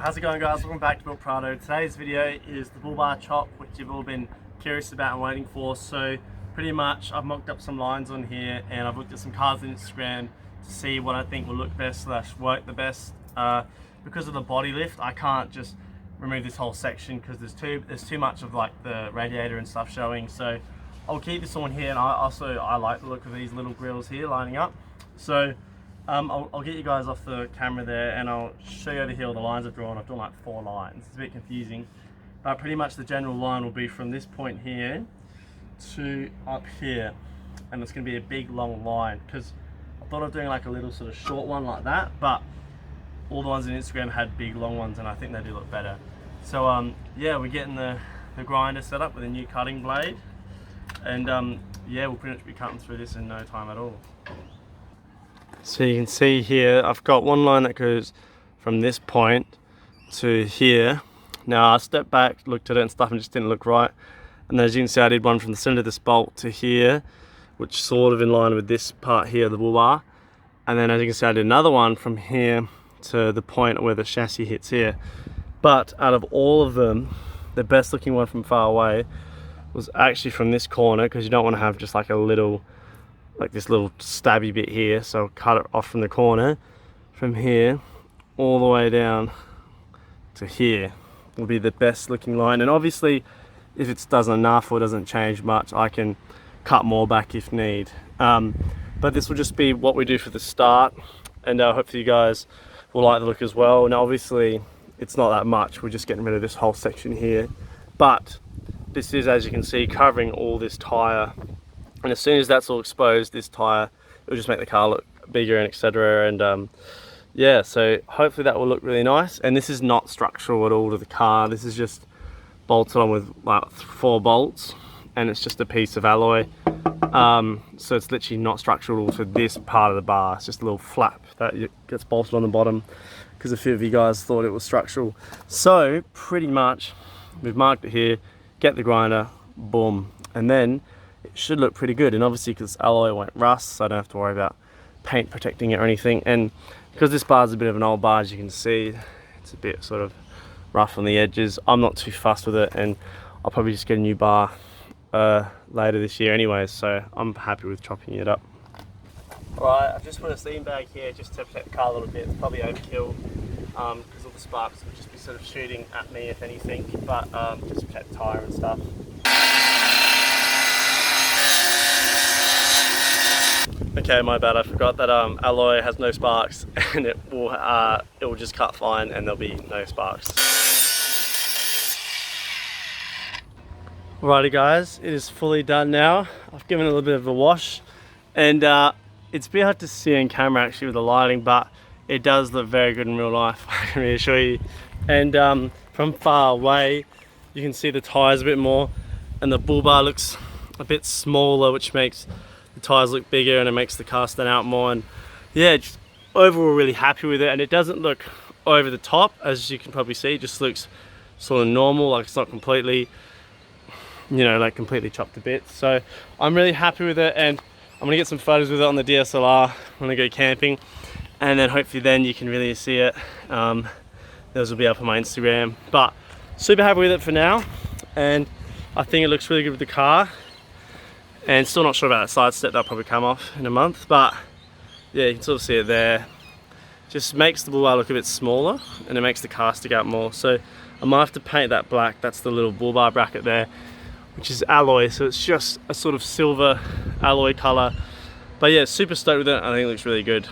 How's it going, guys? Welcome back to Builtprado. Today's video is the bull bar chop, which you've all been curious about and waiting for. So pretty much I've mocked up some lines on here and I've looked at some cars on Instagram to see what I think will look best / work the best. Because of the body lift, I can't just remove this whole section because there's too much of like the radiator and stuff showing. So I'll keep this on here, and I like the look of these little grills here lining up. So I'll get you guys off the camera there and I'll show you over here all the lines I've drawn. I've drawn like 4 lines. It's a bit confusing, but pretty much the general line will be from this point here to up here, and it's going to be a big long line because I thought of doing like a little sort of short one like that, but all the ones on Instagram had big long ones and I think they do look better. So yeah, we're getting the grinder set up with a new cutting blade, and yeah, we'll pretty much be cutting through this in no time at all. So you can see here, I've got one line that goes from this point to here. Now I stepped back, looked at it and stuff, and it just didn't look right. And as you can see, I did one from the center of this bolt to here, which sort of in line with this part here, the bull bar. And then as you can see, I did another one from here to the point where the chassis hits here. But out of all of them, the best looking one from far away was actually from this corner, because you don't want to have just like a little, like this little stabby bit here. So cut it off from the corner, from here all the way down to here will be the best looking line. And obviously if it doesn't enough or doesn't change much, I can cut more back if need. But this will just be what we do for the start, and hopefully you guys will like the look as well. Now obviously it's not that much, we're just getting rid of this whole section here, but this is, as you can see, covering all this tire. And as soon as that's all exposed, this tire, it'll just make the car look bigger and etc. And yeah, so hopefully that will look really nice. And this is not structural at all to the car. This is just bolted on with like 4 bolts, and it's just a piece of alloy. So it's literally not structural to this part of the bar. It's just a little flap that gets bolted on the bottom, because a few of you guys thought it was structural. So pretty much we've marked it here, get the grinder, boom, and then it should look pretty good. And obviously because alloy won't rust, so I don't have to worry about paint protecting it or anything. And because this bar is a bit of an old bar, as you can see, it's a bit sort of rough on the edges. I'm not too fussed with it, and I'll probably just get a new bar later this year anyways, so I'm happy with chopping it up. Alright, I've just put a steam bag here just to protect the car a little bit. It's probably overkill because all the sparks will just be sort of shooting at me if anything, but just to protect the tyre and stuff. Okay, my bad, I forgot that alloy has no sparks, and it will just cut fine and there'll be no sparks. Alrighty guys, it is fully done now. I've given it a little bit of a wash, and it's a bit hard to see on camera actually with the lighting, but it does look very good in real life, I can reassure you. And from far away you can see the tyres a bit more, and the bull bar looks a bit smaller, which makes the tyres look bigger and it makes the car stand out more. And yeah, just overall really happy with it, and it doesn't look over the top, as you can probably see. It just looks sort of normal, like it's not completely, you know, like completely chopped to bits. So I'm really happy with it, and I'm gonna get some photos with it on the DSLR when I go camping, and then hopefully then you can really see it. Those will be up on my Instagram, but super happy with it for now, and I think it looks really good with the car. And still not sure about that side step, that'll probably come off in a month, but yeah, you can sort of see it there. Just makes the bull bar look a bit smaller, and it makes the car stick out more. So I might have to paint that black. That's the little bull bar bracket there, which is alloy, so it's just a sort of silver alloy color. But yeah, super stoked with it. I think it looks really good.